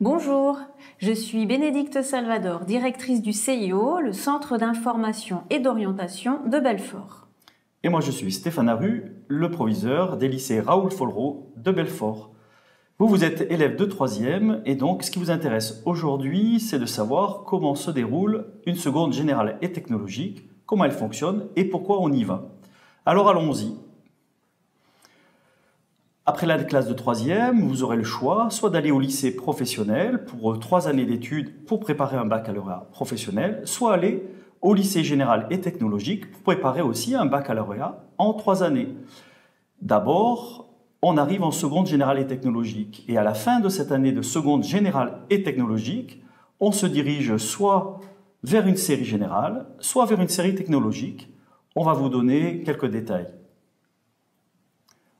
Bonjour, je suis Bénédicte Salvador, directrice du CIO, le Centre d'information et d'orientation de Belfort. Et moi je suis Stéphane Aru, le proviseur des lycées Raoul Follereau de Belfort. Vous êtes élève de 3e et donc ce qui vous intéresse aujourd'hui, c'est de savoir comment se déroule une seconde générale et technologique, comment elle fonctionne et pourquoi on y va. Alors allons-y. Après la classe de 3e, vous aurez le choix soit d'aller au lycée professionnel pour 3 années d'études pour préparer un baccalauréat professionnel, soit aller au lycée général et technologique pour préparer aussi un baccalauréat en 3 années. D'abord, on arrive en seconde générale et technologique et à la fin de cette année de seconde générale et technologique, on se dirige soit vers une série générale, soit vers une série technologique. On va vous donner quelques détails.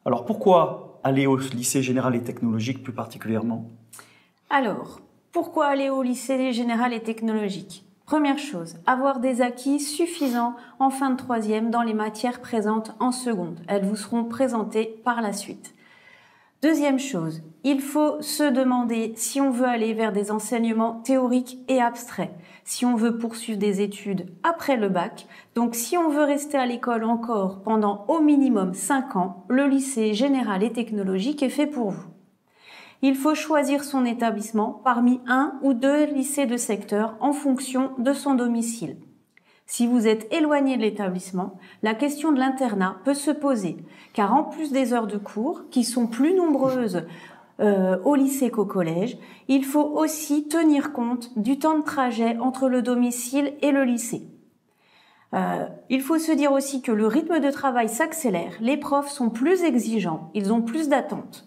Alors pourquoi aller au lycée général et technologique plus particulièrement? Alors, pourquoi aller au lycée général et technologique? Première chose, avoir des acquis suffisants en fin de 3e dans les matières présentes en seconde. Elles vous seront présentées par la suite. Deuxième chose, il faut se demander si on veut aller vers des enseignements théoriques et abstraits, si on veut poursuivre des études après le bac. Donc si on veut rester à l'école encore pendant au minimum 5 ans, le lycée général et technologique est fait pour vous. Il faut choisir son établissement parmi 1 ou 2 lycées de secteur en fonction de son domicile. Si vous êtes éloigné de l'établissement, la question de l'internat peut se poser, car en plus des heures de cours, qui sont plus nombreuses au lycée qu'au collège, il faut aussi tenir compte du temps de trajet entre le domicile et le lycée. Il faut se dire aussi que le rythme de travail s'accélère, les profs sont plus exigeants, ils ont plus d'attentes.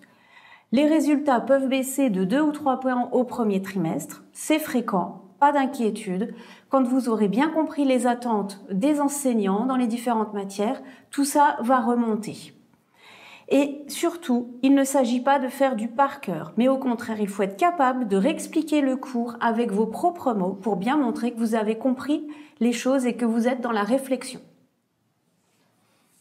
Les résultats peuvent baisser de 2 ou 3 points au premier trimestre, c'est fréquent. Pas d'inquiétude, quand vous aurez bien compris les attentes des enseignants dans les différentes matières, tout ça va remonter. Et surtout, il ne s'agit pas de faire du par cœur, mais au contraire, il faut être capable de réexpliquer le cours avec vos propres mots pour bien montrer que vous avez compris les choses et que vous êtes dans la réflexion.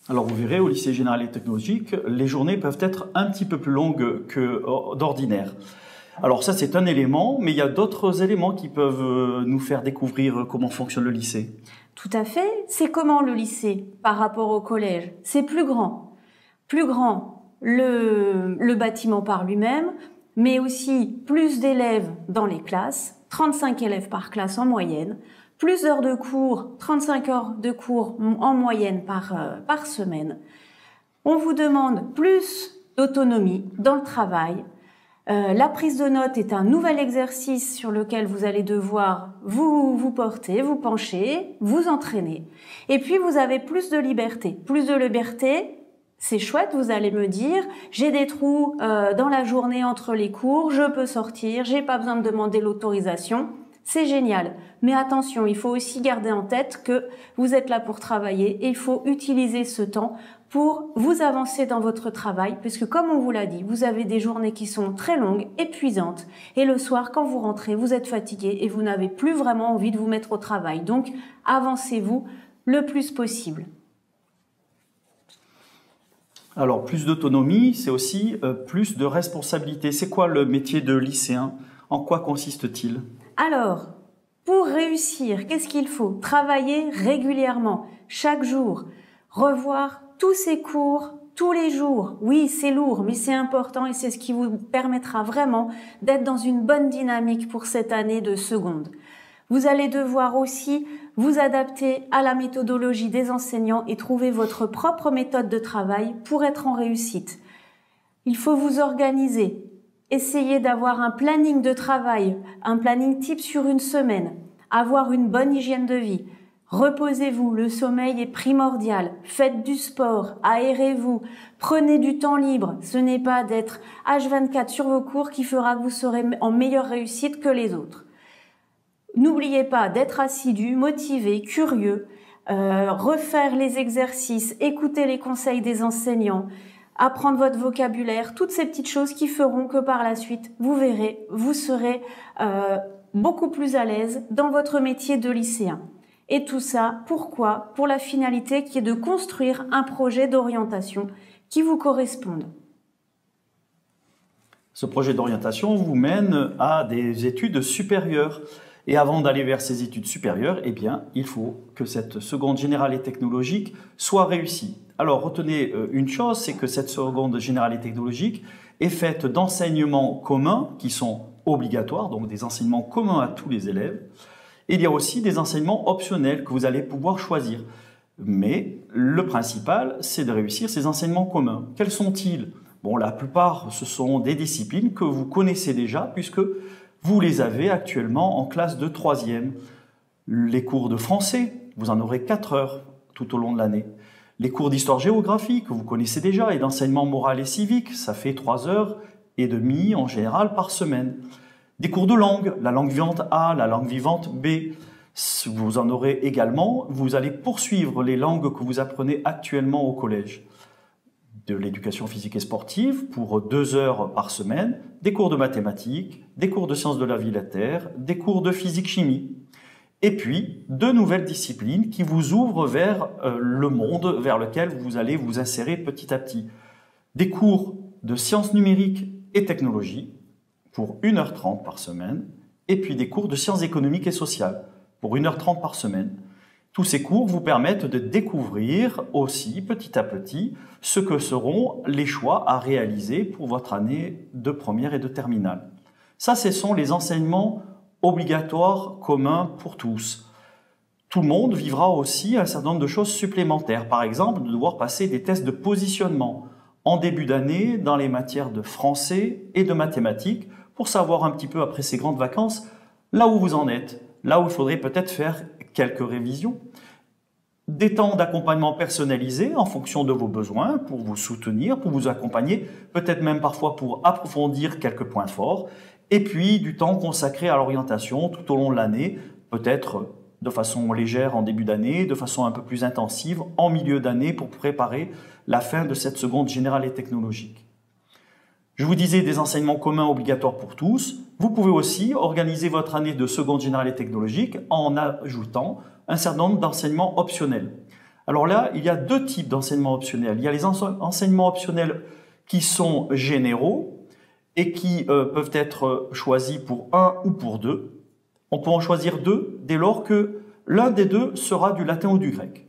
Alors vous verrez, au lycée général et technologique, les journées peuvent être un petit peu plus longues que d'ordinaire. Alors ça, c'est un élément, mais il y a d'autres éléments qui peuvent nous faire découvrir comment fonctionne le lycée. Tout à fait. C'est comment le lycée par rapport au collège? C'est plus grand. Plus grand le bâtiment par lui-même, mais aussi plus d'élèves dans les classes, 35 élèves par classe en moyenne, plus d'heures de cours, 35 heures de cours en moyenne par semaine. On vous demande plus d'autonomie dans le travail. La prise de notes est un nouvel exercice sur lequel vous allez devoir vous porter, vous pencher, vous entraîner. Et puis vous avez plus de liberté. Plus de liberté, c'est chouette, vous allez me dire, j'ai des trous dans la journée entre les cours, je peux sortir, j'ai pas besoin de demander l'autorisation. C'est génial. Mais attention, il faut aussi garder en tête que vous êtes là pour travailler et il faut utiliser ce temps pour vous avancer dans votre travail, puisque comme on vous l'a dit, vous avez des journées qui sont très longues, épuisantes, et le soir, quand vous rentrez, vous êtes fatigué et vous n'avez plus vraiment envie de vous mettre au travail. Donc, avancez-vous le plus possible. Alors, plus d'autonomie, c'est aussi plus de responsabilité. C'est quoi le métier de lycéen? En quoi consiste-t-il? Alors, pour réussir, qu'est-ce qu'il faut? Travailler régulièrement, chaque jour, revoir tous ces cours, tous les jours. Oui, c'est lourd, mais c'est important et c'est ce qui vous permettra vraiment d'être dans une bonne dynamique pour cette année de seconde. Vous allez devoir aussi vous adapter à la méthodologie des enseignants et trouver votre propre méthode de travail pour être en réussite. Il faut vous organiser. Essayez d'avoir un planning de travail, un planning type sur une semaine. Avoir une bonne hygiène de vie. Reposez-vous, le sommeil est primordial. Faites du sport, aérez-vous, prenez du temps libre. Ce n'est pas d'être H24 sur vos cours qui fera que vous serez en meilleure réussite que les autres. N'oubliez pas d'être assidu, motivé, curieux, refaire les exercices, écouter les conseils des enseignants, apprendre votre vocabulaire, toutes ces petites choses qui feront que par la suite, vous verrez, vous serez beaucoup plus à l'aise dans votre métier de lycéen. Et tout ça, pourquoi? Pour la finalité qui est de construire un projet d'orientation qui vous corresponde. Ce projet d'orientation vous mène à des études supérieures. Et avant d'aller vers ces études supérieures, eh bien, il faut que cette seconde générale et technologique soit réussie. Alors, retenez une chose, c'est que cette seconde générale et technologique est faite d'enseignements communs qui sont obligatoires, donc des enseignements communs à tous les élèves. Et il y a aussi des enseignements optionnels que vous allez pouvoir choisir. Mais le principal, c'est de réussir ces enseignements communs. Quels sont-ils? Bon, la plupart, ce sont des disciplines que vous connaissez déjà, puisque vous les avez actuellement en classe de 3e. Les cours de français, vous en aurez 4 heures tout au long de l'année. Les cours d'histoire-géographie, que vous connaissez déjà, et d'enseignement moral et civique, ça fait 3h30 en général par semaine. Des cours de langue, la langue vivante A, la langue vivante B. Vous en aurez également. Vous allez poursuivre les langues que vous apprenez actuellement au collège. De l'éducation physique et sportive pour 2 heures par semaine, des cours de mathématiques, des cours de sciences de la vie et la terre, des cours de physique-chimie. Et puis, 2 nouvelles disciplines qui vous ouvrent vers le monde vers lequel vous allez vous insérer petit à petit. Des cours de sciences numériques et technologies pour 1h30 par semaine, et puis des cours de sciences économiques et sociales pour 1h30 par semaine. Tous ces cours vous permettent de découvrir aussi, petit à petit, ce que seront les choix à réaliser pour votre année de première et de terminale. Ça, ce sont les enseignements obligatoires communs pour tous. Tout le monde vivra aussi un certain nombre de choses supplémentaires. Par exemple, de devoir passer des tests de positionnement en début d'année dans les matières de français et de mathématiques pour savoir un petit peu après ces grandes vacances là où vous en êtes, là où il faudrait peut-être faire quelques révisions, des temps d'accompagnement personnalisés en fonction de vos besoins pour vous soutenir, pour vous accompagner, peut-être même parfois pour approfondir quelques points forts, et puis du temps consacré à l'orientation tout au long de l'année, peut-être de façon légère en début d'année, de façon un peu plus intensive en milieu d'année pour préparer la fin de cette seconde générale et technologique. Je vous disais des enseignements communs obligatoires pour tous. Vous pouvez aussi organiser votre année de seconde générale et technologique en ajoutant un certain nombre d'enseignements optionnels. Alors là, il y a 2 types d'enseignements optionnels. Il y a les enseignements optionnels qui sont généraux et qui peuvent être choisis pour 1 ou pour 2. On peut en choisir 2 dès lors que l'un des 2 sera du latin ou du grec.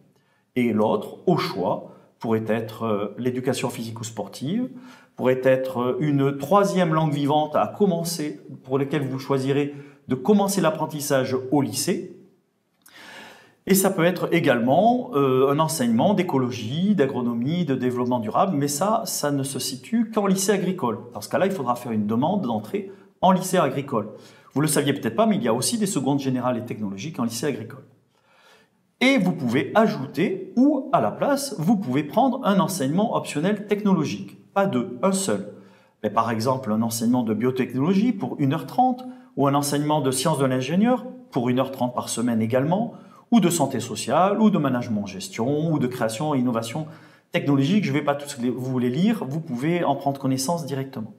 Et l'autre, au choix, pourrait être l'éducation physique ou sportive, pourrait être une 3e langue vivante à commencer, pour laquelle vous choisirez de commencer l'apprentissage au lycée. Et ça peut être également un enseignement d'écologie, d'agronomie, de développement durable, mais ça ne se situe qu'en lycée agricole. Dans ce cas-là, il faudra faire une demande d'entrée en lycée agricole. Vous ne le saviez peut-être pas, mais il y a aussi des secondes générales et technologiques en lycée agricole. Et vous pouvez ajouter, ou à la place, vous pouvez prendre un enseignement optionnel technologique. Pas 2, un seul. Mais par exemple, un enseignement de biotechnologie pour 1h30, ou un enseignement de sciences de l'ingénieur pour 1h30 par semaine également, ou de santé sociale, ou de management-gestion, ou de création et innovation technologique. Je ne vais pas tous vous les lire, vous pouvez en prendre connaissance directement.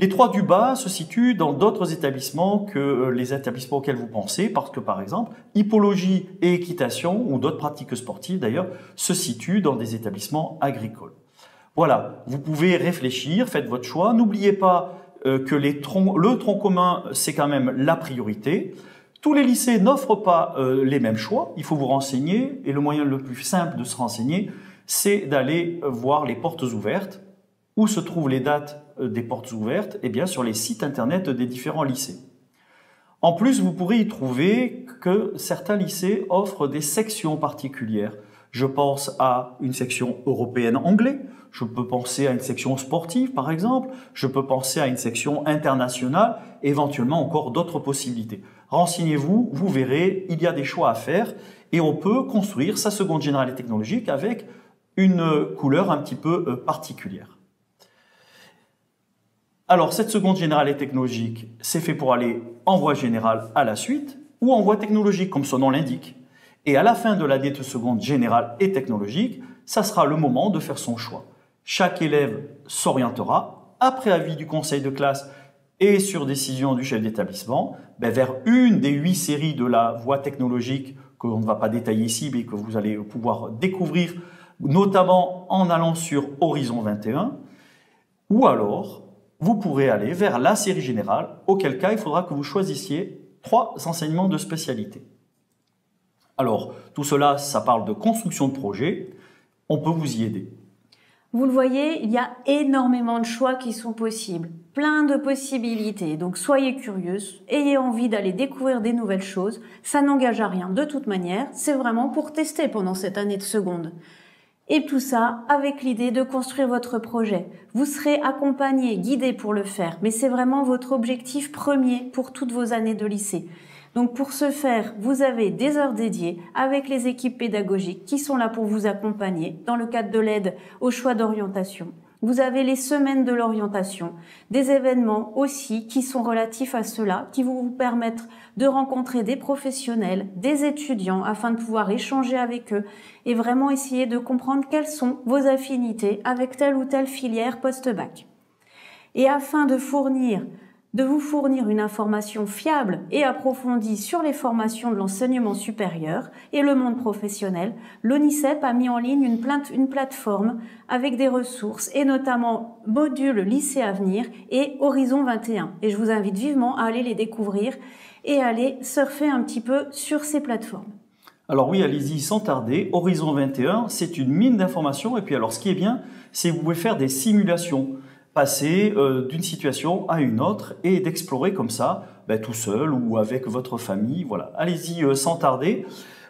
Les 3 du bas se situent dans d'autres établissements que les établissements auxquels vous pensez, parce que par exemple, hippologie et équitation, ou d'autres pratiques sportives d'ailleurs, se situent dans des établissements agricoles. Voilà, vous pouvez réfléchir, faites votre choix. N'oubliez pas que le tronc commun, c'est quand même la priorité. Tous les lycées n'offrent pas les mêmes choix. Il faut vous renseigner, et le moyen le plus simple de se renseigner, c'est d'aller voir les portes ouvertes. Où se trouvent les dates des portes ouvertes? Eh bien, sur les sites internet des différents lycées. En plus, vous pourrez y trouver que certains lycées offrent des sections particulières. Je pense à une section européenne anglais, je peux penser à une section sportive par exemple, je peux penser à une section internationale, éventuellement encore d'autres possibilités. Renseignez-vous, vous verrez, il y a des choix à faire et on peut construire sa seconde générale et technologique avec une couleur un petit peu particulière. Alors cette seconde générale et technologique, c'est fait pour aller en voie générale à la suite ou en voie technologique comme son nom l'indique. Et à la fin de l'année de seconde générale et technologique, ça sera le moment de faire son choix. Chaque élève s'orientera, après avis du conseil de classe et sur décision du chef d'établissement, vers une des 8 séries de la voie technologique que l'on ne va pas détailler ici, mais que vous allez pouvoir découvrir, notamment en allant sur Horizon 21, ou alors vous pourrez aller vers la série générale, auquel cas il faudra que vous choisissiez 3 enseignements de spécialité. Alors, tout cela, ça parle de construction de projet. On peut vous y aider. Vous le voyez, il y a énormément de choix qui sont possibles, plein de possibilités. Donc soyez curieuse, ayez envie d'aller découvrir des nouvelles choses. Ça n'engage à rien de toute manière, c'est vraiment pour tester pendant cette année de seconde. Et tout ça avec l'idée de construire votre projet. Vous serez accompagné, guidé pour le faire, mais c'est vraiment votre objectif premier pour toutes vos années de lycée. Donc pour ce faire, vous avez des heures dédiées avec les équipes pédagogiques qui sont là pour vous accompagner dans le cadre de l'aide au choix d'orientation. Vous avez les semaines de l'orientation, des événements aussi qui sont relatifs à cela, qui vont vous permettre de rencontrer des professionnels, des étudiants afin de pouvoir échanger avec eux et vraiment essayer de comprendre quelles sont vos affinités avec telle ou telle filière post-bac. Et afin de vous fournir une information fiable et approfondie sur les formations de l'enseignement supérieur et le monde professionnel, l'ONICEP a mis en ligne une plateforme avec des ressources et notamment Module Lycée Avenir et Horizon 21. Et je vous invite vivement à aller les découvrir et aller surfer un petit peu sur ces plateformes. Alors oui, allez-y sans tarder. Horizon 21, c'est une mine d'informations. Et puis alors, ce qui est bien, c'est que vous pouvez faire des simulations. Passer d'une situation à une autre et d'explorer comme ça, tout seul ou avec votre famille. Voilà, allez-y sans tarder.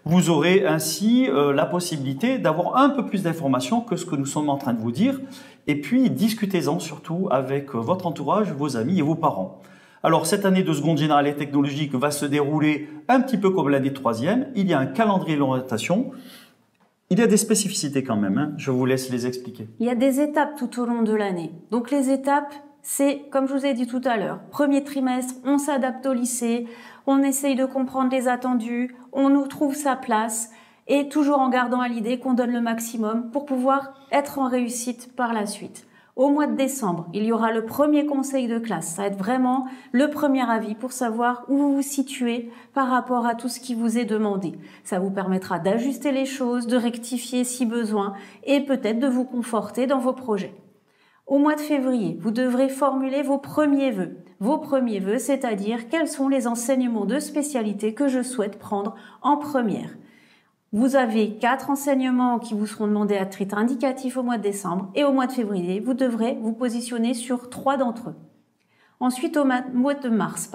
Vous aurez ainsi la possibilité d'avoir un peu plus d'informations que ce que nous sommes en train de vous dire. Et puis, discutez-en surtout avec votre entourage, vos amis et vos parents. Alors, cette année de seconde générale et technologique va se dérouler un petit peu comme l'année de troisième. Il y a un calendrier d'orientation. Il y a des spécificités quand même, hein. Je vous laisse les expliquer. Il y a des étapes tout au long de l'année. Donc les étapes, c'est comme je vous ai dit tout à l'heure, premier trimestre, on s'adapte au lycée, on essaye de comprendre les attendus, on nous trouve sa place et toujours en gardant à l'idée qu'on donne le maximum pour pouvoir être en réussite par la suite. Au mois de décembre, il y aura le premier conseil de classe. Ça va être vraiment le premier avis pour savoir où vous vous situez par rapport à tout ce qui vous est demandé. Ça vous permettra d'ajuster les choses, de rectifier si besoin et peut-être de vous conforter dans vos projets. Au mois de février, vous devrez formuler vos premiers vœux. Vos premiers vœux, c'est-à-dire quels sont les enseignements de spécialité que je souhaite prendre en première. Vous avez 4 enseignements qui vous seront demandés à titre indicatif au mois de décembre et au mois de février, vous devrez vous positionner sur 3 d'entre eux. Ensuite, au mois de mars,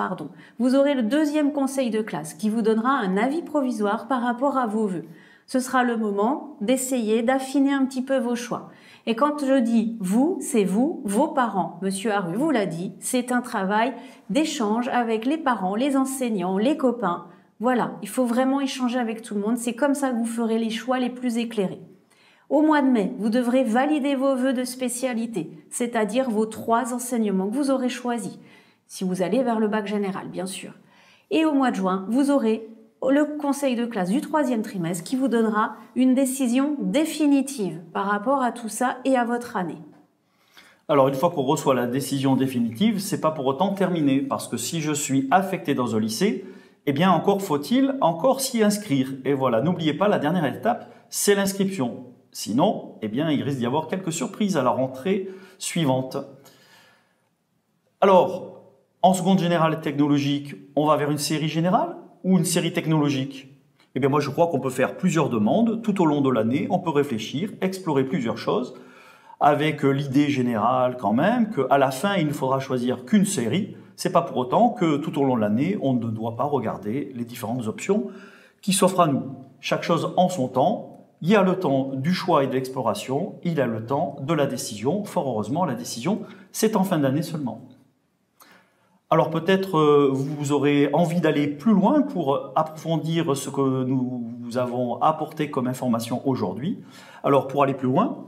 vous aurez le deuxième conseil de classe qui vous donnera un avis provisoire par rapport à vos vœux. Ce sera le moment d'essayer d'affiner un petit peu vos choix. Et quand je dis vous, c'est vous, vos parents. Monsieur Haru vous l'a dit, c'est un travail d'échange avec les parents, les enseignants, les copains. Voilà, il faut vraiment échanger avec tout le monde. C'est comme ça que vous ferez les choix les plus éclairés. Au mois de mai, vous devrez valider vos vœux de spécialité, c'est-à-dire vos 3 enseignements que vous aurez choisis, si vous allez vers le bac général, bien sûr. Et au mois de juin, vous aurez le conseil de classe du 3e trimestre qui vous donnera une décision définitive par rapport à tout ça et à votre année. Alors, une fois qu'on reçoit la décision définitive, c'est pas pour autant terminé, parce que si je suis affecté dans un lycée, eh bien, encore faut-il s'y inscrire. Et voilà, n'oubliez pas, la dernière étape, c'est l'inscription. Sinon, eh bien, il risque d'y avoir quelques surprises à la rentrée suivante. Alors, en seconde générale technologique, on va vers une série générale ou une série technologique? Eh bien, moi, je crois qu'on peut faire plusieurs demandes tout au long de l'année. On peut réfléchir, explorer plusieurs choses, avec l'idée générale quand même qu'à la fin, il ne faudra choisir qu'une série. C'est pas pour autant que tout au long de l'année, on ne doit pas regarder les différentes options qui s'offrent à nous. Chaque chose en son temps. Il y a le temps du choix et de l'exploration, il y a le temps de la décision. Fort heureusement, la décision, c'est en fin d'année seulement. Alors peut-être vous aurez envie d'aller plus loin pour approfondir ce que nous vous avons apporté comme information aujourd'hui. Alors pour aller plus loin...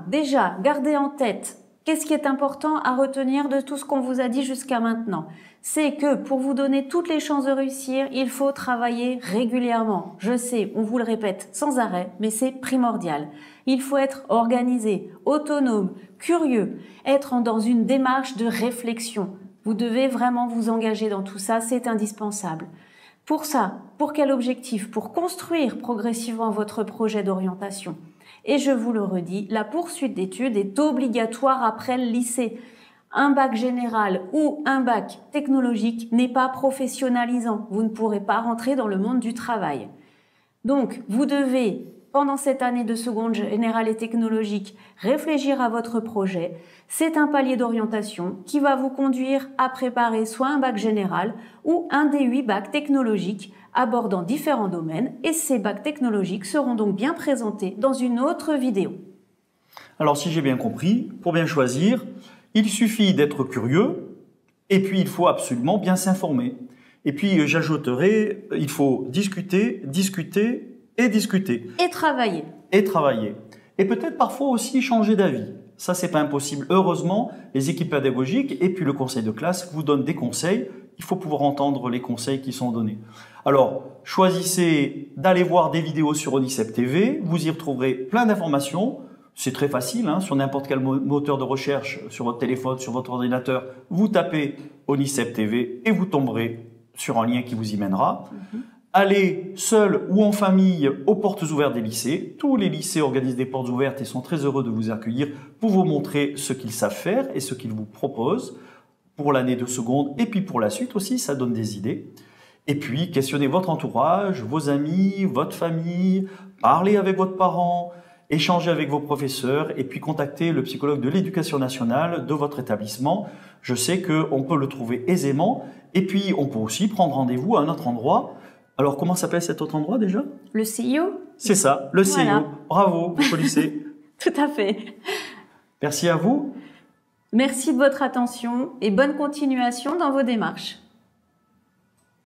Déjà, gardez en tête qu'est-ce qui est important à retenir de tout ce qu'on vous a dit jusqu'à maintenant. C'est que pour vous donner toutes les chances de réussir, il faut travailler régulièrement. Je sais, on vous le répète sans arrêt, mais c'est primordial. Il faut être organisé, autonome, curieux, être dans une démarche de réflexion. Vous devez vraiment vous engager dans tout ça, c'est indispensable. Pour ça, pour quel objectif? Pour construire progressivement votre projet d'orientation. Et je vous le redis, la poursuite d'études est obligatoire après le lycée. Un bac général ou un bac technologique n'est pas professionnalisant. Vous ne pourrez pas rentrer dans le monde du travail. Donc, vous devez, pendant cette année de seconde générale et technologique, réfléchir à votre projet. C'est un palier d'orientation qui va vous conduire à préparer soit un bac général ou un des 8 bacs technologiques abordant différents domaines. Et ces bacs technologiques seront donc bien présentés dans une autre vidéo. Alors, si j'ai bien compris, pour bien choisir, il suffit d'être curieux et puis il faut absolument bien s'informer. Et puis j'ajouterai, il faut discuter, discuter et discuter. Et travailler. Et travailler. Et peut-être parfois aussi changer d'avis. Ça, c'est pas impossible. Heureusement, les équipes pédagogiques et puis le conseil de classe vous donnent des conseils. Il faut pouvoir entendre les conseils qui sont donnés. Alors, choisissez d'aller voir des vidéos sur ONICEP TV. Vous y retrouverez plein d'informations. C'est très facile, hein, sur n'importe quel moteur de recherche, sur votre téléphone, sur votre ordinateur, vous tapez ONICEP TV et vous tomberez sur un lien qui vous y mènera. Allez seul ou en famille aux portes ouvertes des lycées. Tous les lycées organisent des portes ouvertes et sont très heureux de vous accueillir pour vous montrer ce qu'ils savent faire et ce qu'ils vous proposent pour l'année de seconde et puis pour la suite aussi, ça donne des idées. Et puis, questionnez votre entourage, vos amis, votre famille, parlez avec votre parent, échangez avec vos professeurs et puis contactez le psychologue de l'éducation nationale de votre établissement. Je sais qu'on peut le trouver aisément et puis on peut aussi prendre rendez-vous à un autre endroit. Alors, comment s'appelle cet autre endroit déjà? Le CIO. C'est ça, le CIO. Voilà. Bravo, votre lycée. Tout à fait. Merci à vous. Merci de votre attention et bonne continuation dans vos démarches.